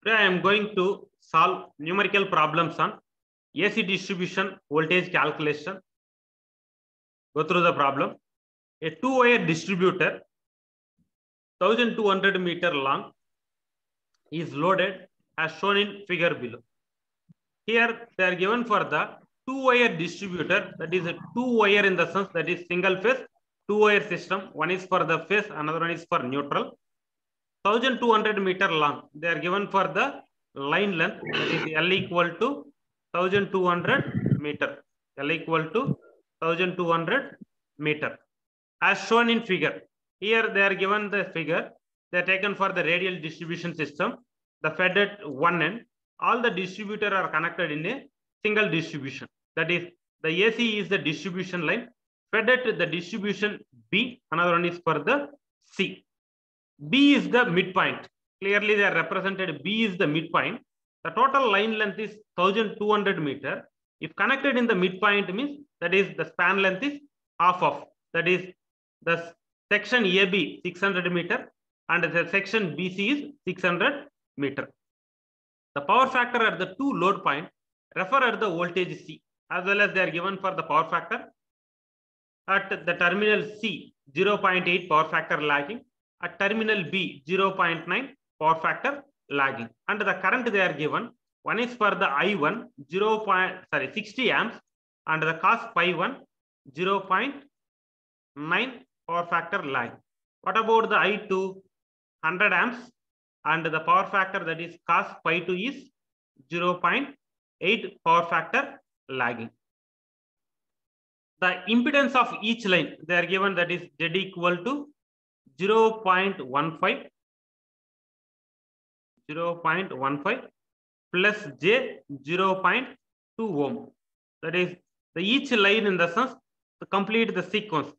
Today I am going to solve numerical problems on AC distribution voltage calculation. Go through the problem. A two-wire distributor, 1200 meter long, is loaded as shown in figure below. Here they are given for the two-wire distributor, that is a two-wire in the sense that is single phase, two-wire system. One is for the phase, another one is for neutral. 1200 meter long. They are given for the line length, that is L equal to 1200 meter. L equal to 1200 meter. As shown in figure. Here they are given the figure. They are taken for the radial distribution system. The fed at one end. All the distributor are connected in a single distribution. That is, the AC is the distribution line. Fed at the distribution B. Another one is for the C. B is the midpoint. Clearly, they are represented. B is the midpoint. The total line length is 1200 meter. If connected in the midpoint means that is the span length is half of. That is the section AB 600 meter and the section BC is 600 meter. The power factor at the two load point refer at the voltage C, as well as they are given for the power factor. At the terminal C, 0.8 power factor lagging. At terminal B, 0.9 power factor lagging. And the current they are given, one is for the I1, 60 amps, and the cos phi 1, 0.9 power factor lagging. What about the I2, 100 amps, and the power factor that is cos phi 2 is 0.8 power factor lagging. The impedance of each line, they are given that is Z equal to 0.15 plus J 0.2 ohm. That is the each line in the sense to complete the sequence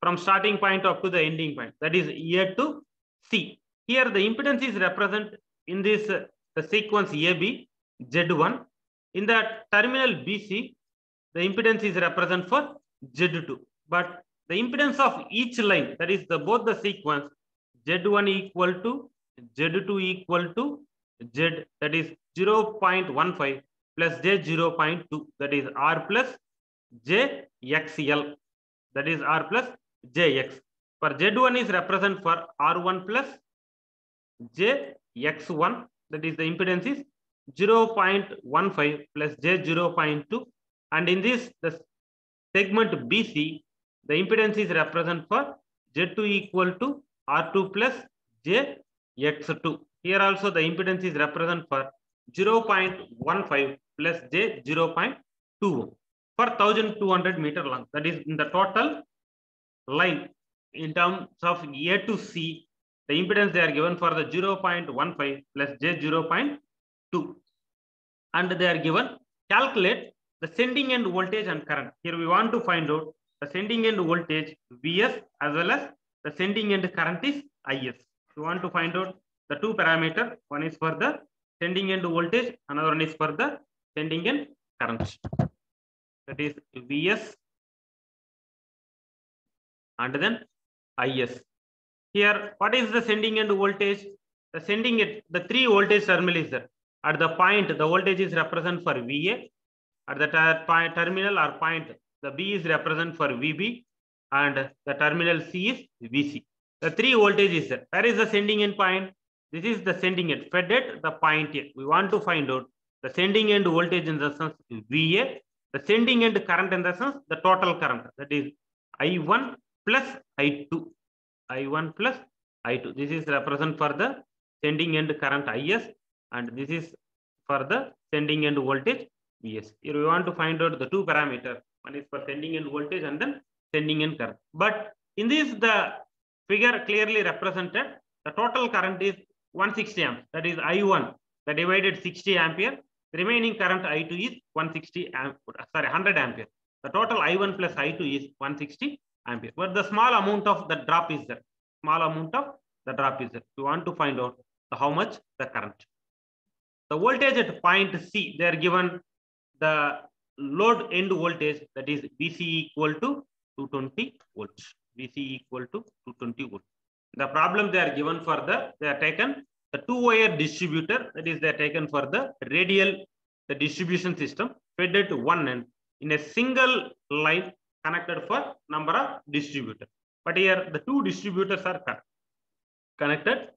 from starting point up to the ending point. That is A to C. Here the impedance is represented in this the sequence AB Z1. In the terminal BC, the impedance is represented for Z2. But the impedance of each line, that is the both the sequence, Z1 equal to Z2 equal to Z, that is 0.15 plus J 0.2, that is R plus JXL, that is R plus JX. For Z1 is represent for R1 plus JX1, that is the impedance is 0.15 plus J 0.2, and in this the segment BC, the impedance is represent for Z2 equal to R2 plus JX2. Here also the impedance is represent for 0.15 plus J 0.2 for 1200 meter long. That is in the total line in terms of A to C, the impedance they are given for the 0.15 plus J 0.2. And they are given calculate the sending end voltage and current. Here we want to find out the sending end voltage Vs as well as the sending end current is Is. We want to find out the two parameters. One is for the sending end voltage, another one is for the sending end current. That is Vs and then Is. Here, what is the sending end voltage? The sending end, the three voltage terminal is there. At the point, the voltage is represent for Va. At the terminal or point, the B is represent for VB and the terminal C is VC. The three voltages there. Where is the sending end point? This is the sending end fed at the point A. We want to find out the sending end voltage in the sense VA, the sending end current in the sense the total current, that is I1 plus I2. I1 plus I2. This is represent for the sending end current Is and this is for the sending end voltage Vs. Here we want to find out the two parameters. One is for sending end voltage and then sending end current. But in this, the figure clearly represented the total current is 160 amps. That is I1, the divided 60 ampere. The remaining current I2 is 100 ampere. The total I1 plus I2 is 160 ampere. But the small amount of the drop is there. Small amount of the drop is there. We want to find out how much the current. The voltage at point C, they are given the load end voltage, that is BC equal to 220 volts. BC equal to 220 volts. The problem they are given for the, they are taken the two-wire distributor, that is, they are taken for the radial, the distribution system, fed at one end in a single line connected for number of distributors. But here the two distributors are connected,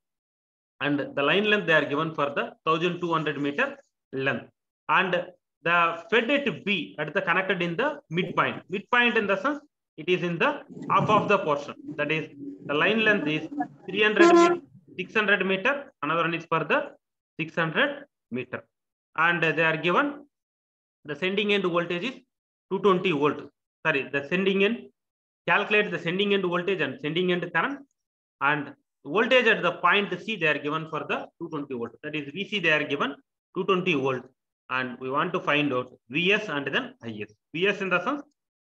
and the line length they are given for the 1200 meter length, and the fed at B at the connected in the midpoint. Midpoint in the sense it is in the half of the portion. That is, the line length is 300 600 meter. Another one is for the 600 meter, and they are given the sending end voltage is 220 volt. Sorry, the sending end, calculate the sending end voltage and sending end current, and voltage at the point C they are given for the 220 volt. That is, VC they are given 220 volt, and we want to find out Vs and then Is. Vs in the sense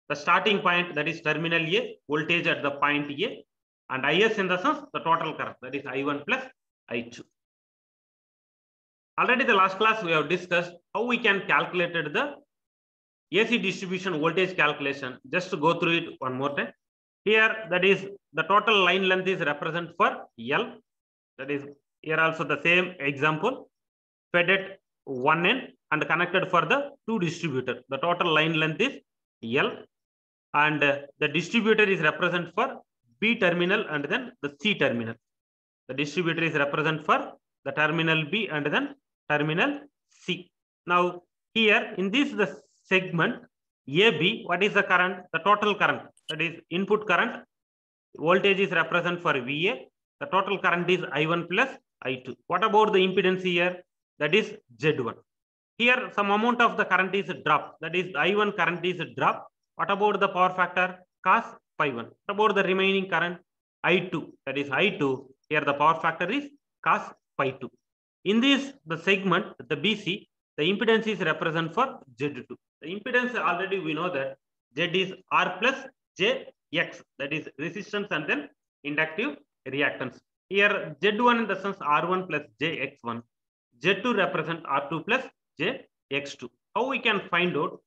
the starting point, that is terminal A, voltage at the point A, and Is in the sense the total current, that is I1 plus I2. Already the last class we have discussed how we can calculate the AC distribution voltage calculation. Just to go through it one more time. Here, that is, the total line length is represented for L. That is, here also the same example, fed at one end and connected for the two distributor. The total line length is L, and the distributor is represented for B terminal and then the C terminal. The distributor is represented for the terminal B and then terminal C. Now, here in this the segment AB, what is the current? The total current, that is input current. Voltage is represented for VA. The total current is I1 plus I2. What about the impedance here? That is Z1. Here some amount of the current is dropped. That is I1 current is dropped. What about the power factor? Cos phi 1. What about the remaining current? I2. That is I2. Here the power factor is cos phi 2. In this the segment, the BC, the impedance is represented for Z2. The impedance already we know that Z is R plus JX, that is resistance and then inductive reactance. Here Z1 in the sense R1 plus JX1, Z2 represent R2 plus JX2. How we can find out?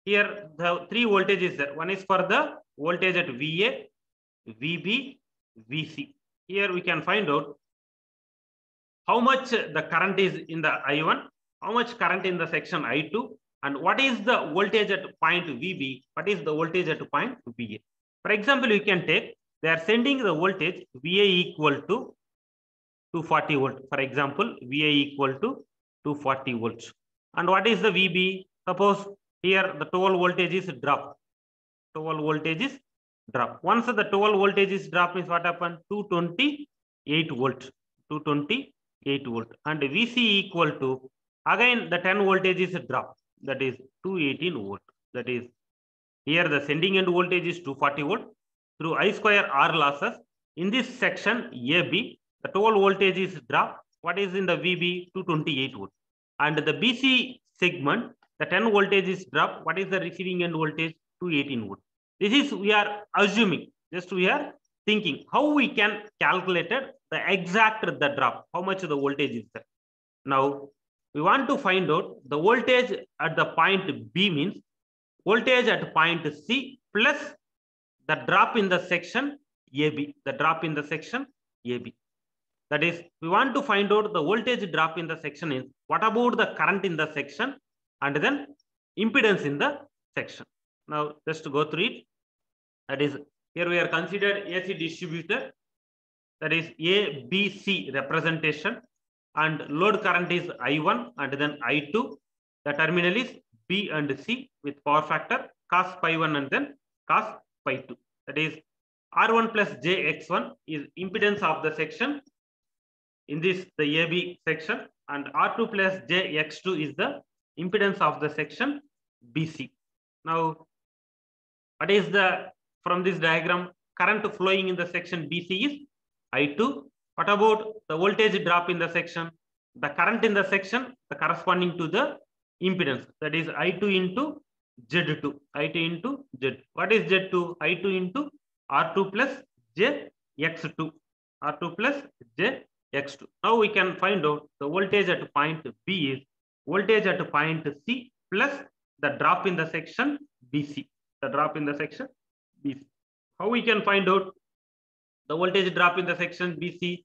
Here the three voltages there. One is for the voltage at VA, VB, VC. Here we can find out how much the current is in the I1, how much current in the section I2, and what is the voltage at point VB, what is the voltage at point VA. For example, you can take, they are sending the voltage VA equal to 240 volt. For example, VA equal to 240 volts. And what is the VB? Suppose here the 12 voltage is drop. 12 voltage is drop. Once the 12 voltage is drop, means what happened? 228 volt. 228 volt. And VC equal to, again the 10 voltage is drop. That is 218 volt. That is, here the sending end voltage is 240 volt. Through I square R losses, in this section AB, the 12 voltage is drop. What is in the VB? 228 volt. And the BC segment, the 10 voltage is drop. What is the receiving end voltage? 218 volt. This is, we are assuming, just we are thinking how we can calculate the exact the drop, how much the voltage is there. Now, we want to find out the voltage at the point B, means voltage at point C plus the drop in the section AB, the drop in the section AB. That is, we want to find out the voltage drop in the section is, what about the current in the section and then impedance in the section. Now, just to go through it, that is, here we are considered AC distributor, that is ABC representation, and load current is I1 and then I2. The terminal is B and C with power factor cos phi 1 and then cos phi 2. That is, R1 plus JX1 is impedance of the section in this the AB section, and R2 plus JX2 is the impedance of the section BC. Now, what is the, from this diagram, current flowing in the section BC is I2. What about the voltage drop in the section? The current in the section, the corresponding to the impedance, that is I2 into Z2. I2 into Z. What is Z2? I2 into R2 plus JX2. R2 plus JX2. Now we can find out the voltage at point B is voltage at point C plus the drop in the section BC. The drop in the section BC. How we can find out the voltage drop in the section BC?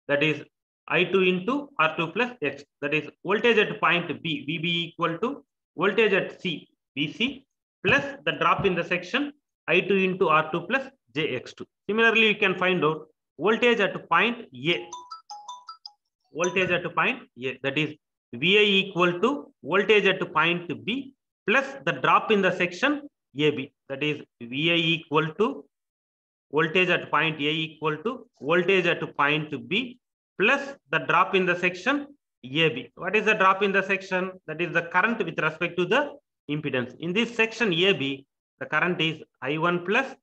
That is I2 into R2 plus X. That is voltage at point B, VB equal to voltage at C, VC plus the drop in the section I2 into R2 plus JX2. Similarly, you can find out voltage at point A. Voltage at point A, that is VA equal to voltage at point B plus the drop in the section AB. That is VA equal to voltage at point A equal to voltage at point B plus the drop in the section AB. What is the drop in the section? That is the current with respect to the impedance. In this section AB, the current is I1 plus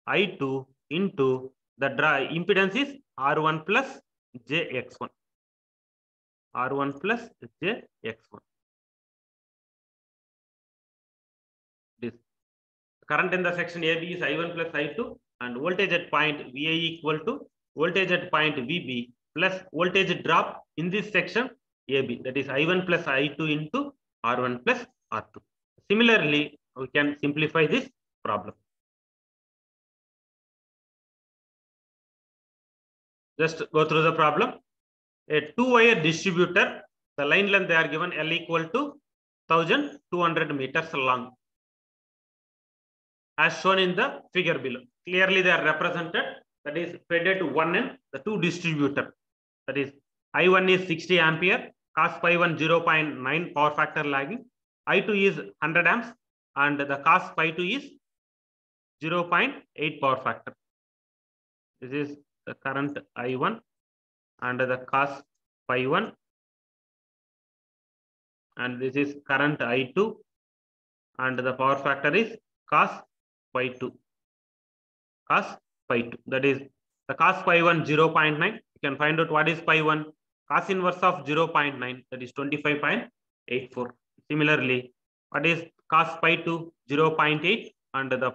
I2 into the impedance is R1 plus JX1. R1 plus JX1. This current in the section AB is I1 plus I2 and voltage at point VA equal to voltage at point VB plus voltage drop in this section AB, that is I1 plus I2 into R1 plus R2. Similarly, we can simplify this problem. Just go through the problem. A two-wire distributor, the line length they are given L equal to 1200 meters long, as shown in the figure below. Clearly they are represented, that is fed at one end, the two distributor. That is I1 is 60 ampere, cos pi 1 0.9 power factor lagging, I2 is 100 amps and the cos pi 2 is 0.8 power factor. This is the current I1 and the cos pi 1, and this is current I2 and the power factor is cos pi 2. Cos pi 2, that is the cos pi 1 0.9. You can find out what is pi 1. Cos inverse of 0.9, that is 25.84. Similarly, what is cos pi 2? 0.8 and the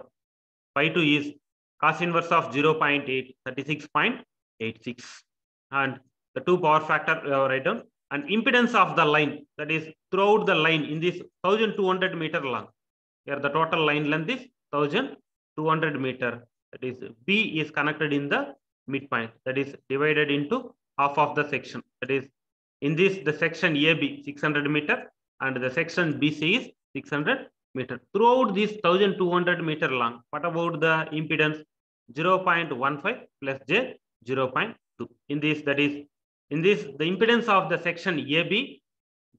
pi 2 is cos inverse of 0.8, 36.86. And the two power factor we have written, and impedance of the line, that is throughout the line in this 1200 meter long. Here the total line length is 1200 meter. That is B is connected in the midpoint, that is divided into half of the section. That is in this the section AB 600 meter and the section BC is 600 meter. Throughout this 1200 meter long, what about the impedance? 0.15 plus J 0.2. In this, that is in this the impedance of the section AB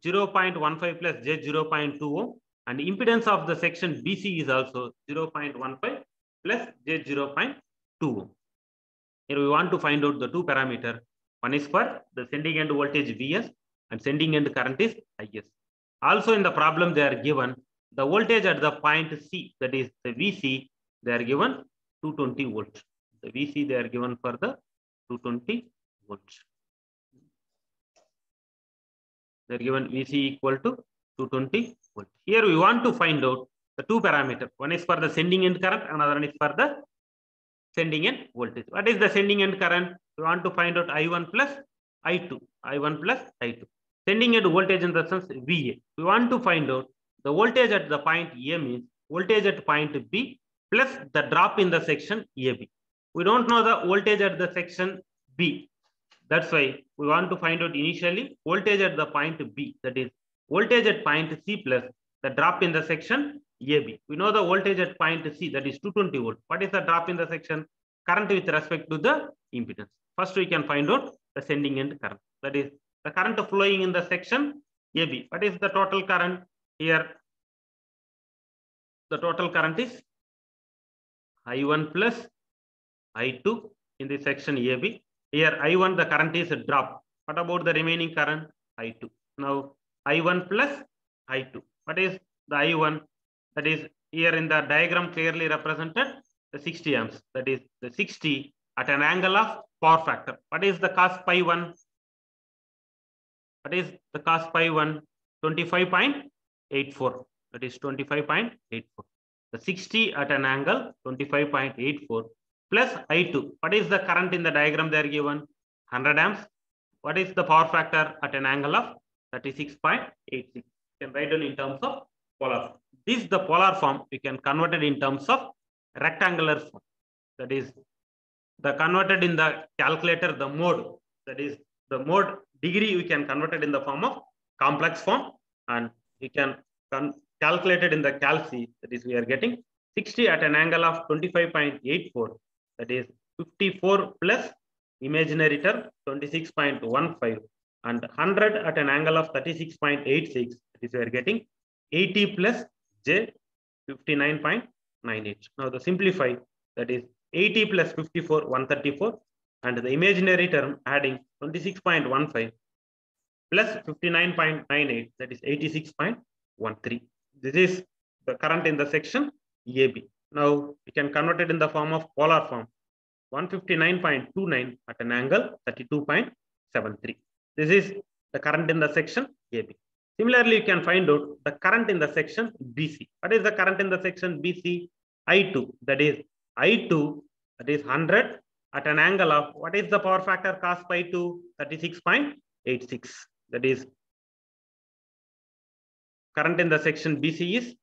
0.15 plus J 0.2 ohm, and impedance of the section BC is also 0.15 plus J 0.2 ohm. Here we want to find out the two parameters. One is for the sending end voltage Vs and sending end current is Is. Also in the problem they are given the voltage at the point C, that is the VC, they are given 220 volts. The VC they are given for the 220 volts. They are given VC equal to 220 volts. Here we want to find out the two parameters. One is for the sending end current, another one is for the sending end voltage. What is the sending end current? We want to find out I1 plus I2. I1 plus I2. Sending end voltage in the sense VA. We want to find out the voltage at the point A means voltage at point B plus the drop in the section AB. We don't know the voltage at the section B. That's why we want to find out initially voltage at the point B. That is voltage at point C plus the drop in the section AB. We know the voltage at point C, that is 220 volts. What is the drop in the section? Current with respect to the impedance. First we can find out the sending end current. That is the current flowing in the section AB. What is the total current? Here the total current is I1 plus I2 in the section AB. Here I1 the current is a drop. What about the remaining current? I2. Now I1 plus I2. What is the I1? That is here in the diagram clearly represented the 60 amps. That is the 60 at an angle of power factor. What is the cos pi 1? What is the cos pi 1? 25.84. That is 25.84. The 60 at an angle 25.84 plus I2. What is the current in the diagram they are given? 100 amps. What is the power factor at an angle of 36.86? You can write down in terms of polar form. This the polar form. We can convert it in terms of rectangular form. That is the converted in the calculator the mode. That is the mode degree we can convert it in the form of complex form, and we can calculate it in the calc. That is, we are getting 60 at an angle of 25.84. That is 54 plus imaginary term 26.15, and 100 at an angle of 36.86. That is, we are getting 80 plus j 59.98. Now the simplify, that is 80 plus 54, 134, and the imaginary term adding 26.15 plus 59.98, that is 86.13. This is the current in the section AB. Now we can convert it in the form of polar form. 159.29 at an angle 32.73. This is the current in the section AB. Similarly, you can find out the current in the section BC. What is the current in the section BC? I2. That is I2, that is 100 at an angle of, what is the power factor cos pi 2? 36.86. That is, current in the section BC is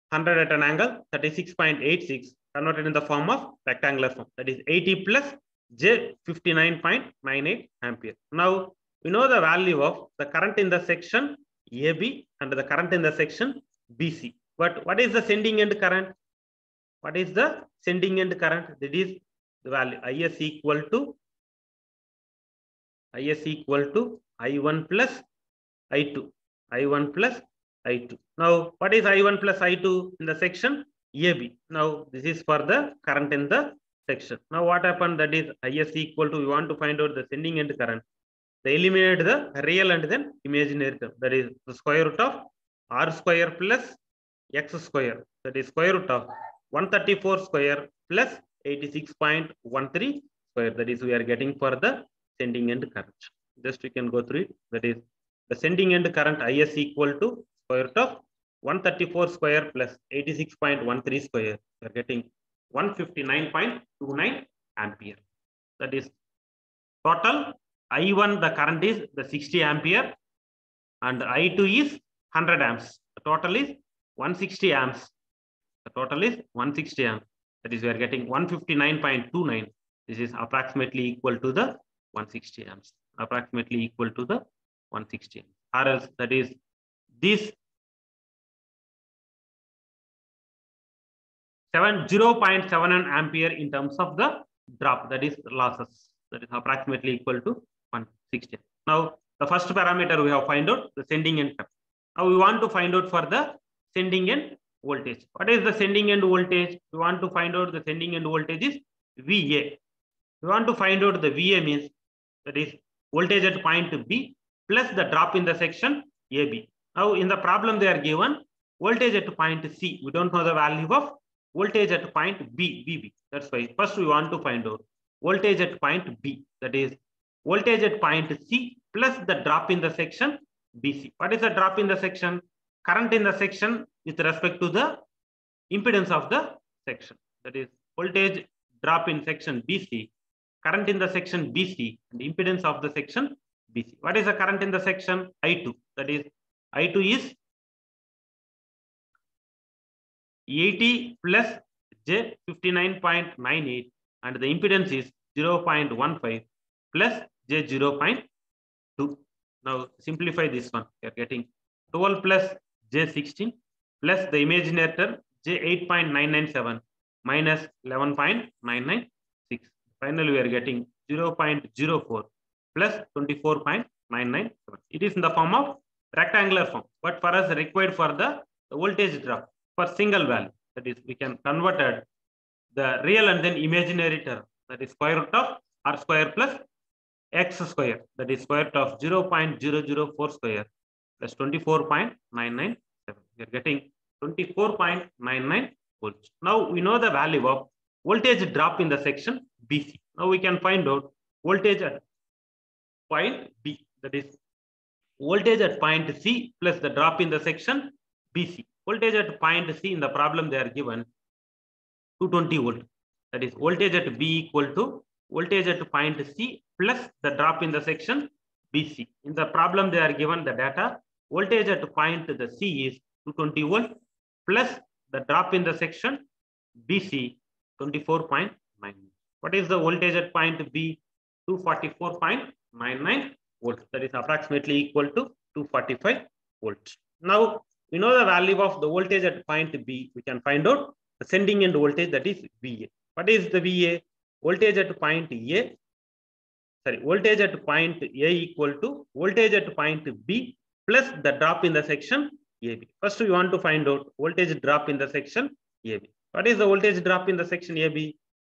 100 at an angle 36.86, converted in the form of rectangular form. That is 80 plus j 59.98 ampere. Now we know the value of the current in the section AB and the current in the section BC. But what is the sending end current? What is the sending end current? That is the value IS equal to I1 plus I2. I1 plus I2. Now, what is I1 plus I2 in the section AB? Now, this is for the current in the section. Now, what happened? That is IS equal to, we want to find out the sending end current. They eliminate the real and then imaginary term. That is the square root of R square plus X square. That is square root of 134 square plus 86.13 square. That is, we are getting for the sending end current. Just we can go through it. That is the sending end current IS equal to square root of 134 square plus 86.13 square. We are getting 159.29 ampere. That is total I1, the current is the 60 ampere, and I2 is 100 amps. The total is 160 amps. The total is 160 amps. That is, we are getting 159.29. This is approximately equal to the 160 amps. Approximately equal to the 160 amps. Or else, that is this 0.71 ampere in terms of the drop. That is losses. That is approximately equal to 160. Now, the first parameter we have find out the sending end current. Now we want to find out for the sending end voltage. What is the sending end voltage? We want to find out the sending end voltage is VA. We want to find out the VA means, that is voltage at point B plus the drop in the section AB. Now in the problem they are given voltage at point C. We don't know the value of voltage at point B, VB. That's why first we want to find out voltage at point B. That is voltage at point C plus the drop in the section BC. What is the drop in the section? Current in the section with respect to the impedance of the section. That is voltage drop in section BC, current in the section BC, and impedance of the section BC. What is the current in the section? I2. That is I2 is 80 plus j 59.98, and the impedance is 0.15 plus j 0.2. Now simplify this one. We are getting 12 plus j 16 plus the imaginary term j 8.997 minus 11.996. Finally, we are getting 0.04 plus 24.997. It is in the form of rectangular form, but for us required for the voltage drop for single value. That is, we can convert the real and then imaginary term. That is square root of R square plus X square. That is square root of 0.004 square plus 24.997. We are getting 24.99 volts. Now we know the value of voltage drop in the section BC. Now we can find out voltage at point B. That is voltage at point C plus the drop in the section BC. Voltage at point C in the problem they are given 220 volt. That is voltage at B equal to voltage at point C plus the drop in the section BC. In the problem they are given the data voltage at point the C is 220 volt plus the drop in the section BC 24.9. What is the voltage at point B? 244.99 volts. That is approximately equal to 245 volts. Now we know the value of the voltage at point B. We can find out the sending end voltage, that is VA. What is the VA? Voltage at point A. Sorry, voltage at point A equal to voltage at point B plus the drop in the section AB. First, we want to find out voltage drop in the section AB. What is the voltage drop in the section AB?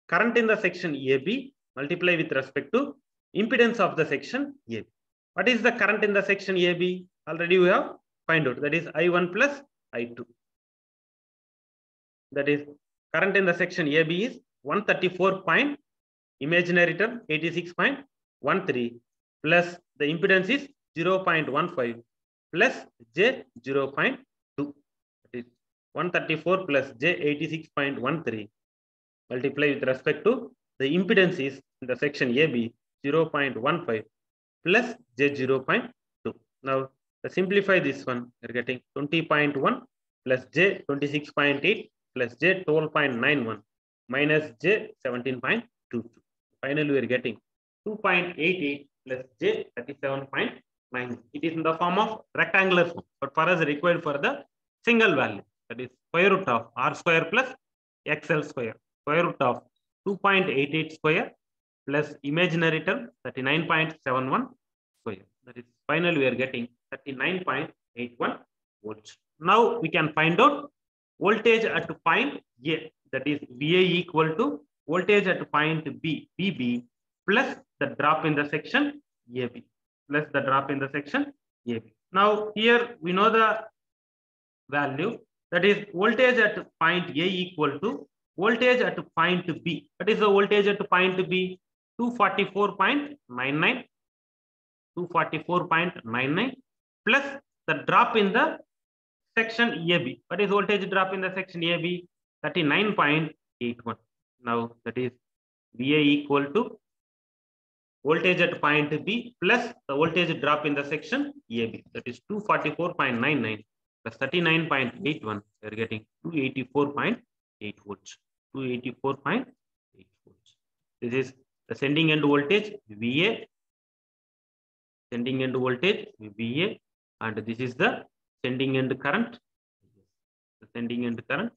Current in the section AB multiply with respect to impedance of the section AB. What is the current in the section AB? Already we have find out, that is I1 plus I2. That is current in the section AB is 134 point imaginary term 86.13 plus the impedance is 0.15 plus J 0.2. That is 134 plus J 86.13 multiply with respect to the impedance is in the section AB 0.15 plus J 0.2. Now to simplify this one, we are getting 20.1 plus J 26.8 plus J 12.91 minus J 17.22. Finally, we are getting 2.88 plus J 37.9. It is in the form of rectangular form, but for us required for the single value, that is square root of R square plus XL square. Square root of 2.88 square plus imaginary term 39.71 square. That is finally we are getting 39.81 volts. Now we can find out voltage at point A, that is VA equal to voltage at point B, VB plus the drop in the section AB, plus the drop in the section AB. Now here we know the value, that is voltage at point A equal to voltage at point B. What is the voltage at point B? 244.99 plus the drop in the section AB. What is voltage drop in the section AB? 39.81. Now that is VA equal to voltage at point B plus the voltage drop in the section AB. That is 244.99 plus 39.81. We are getting 284.8 volts. 284.8 volts. This is the sending end voltage VA. Sending end voltage VA, and this is the sending end current. The sending end current.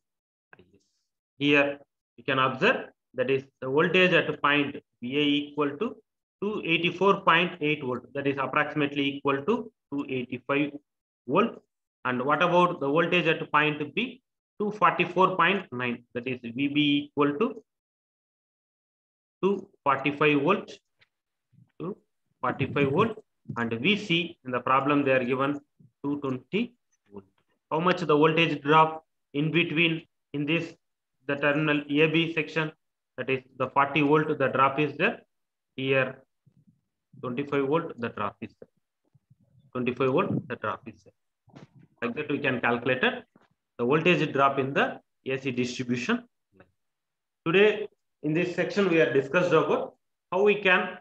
Here you can observe that is the voltage at point VA equal to 284.8 volt. That is approximately equal to 285 volt. And what about the voltage at point B? 244.9. That is VB equal to 245 volt. 245 volt. And VC in the problem they are given 220 volt. How much the voltage drop in between in this the terminal AB section? That is the 40 volt, the drop is there. Here 25 volt, the drop is there. 25 volt, the drop is there. Like that we can calculate it, the voltage drop in the AC distribution. Today in this section we are discussed about how we can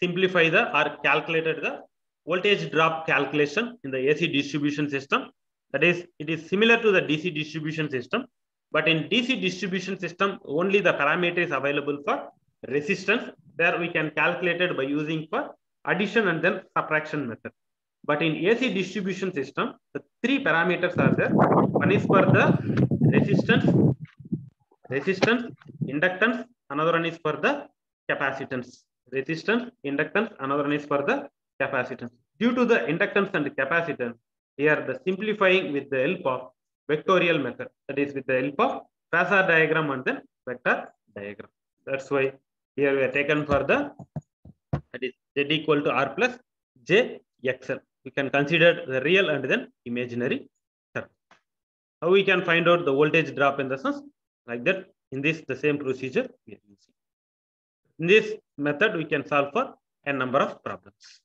simplify the or calculated the voltage drop calculation in the AC distribution system. That is, it is similar to the DC distribution system, but in DC distribution system only the parameter is available for resistance. There we can calculate it by using for addition and then subtraction method. But in AC distribution system, the three parameters are there. One is for the resistance, inductance, another one is for the capacitance. Resistance, inductance, another one is for the capacitance. Due to the inductance and capacitance, here the simplifying with the help of vectorial method, that is with the help of phasor diagram and then vector diagram. That's why here we are taken for the, that is Z equal to R plus J XL. We can consider the real and then imaginary term. How we can find out the voltage drop in the sense like that? In this the same procedure we are using. In this method we can solve for a number of problems.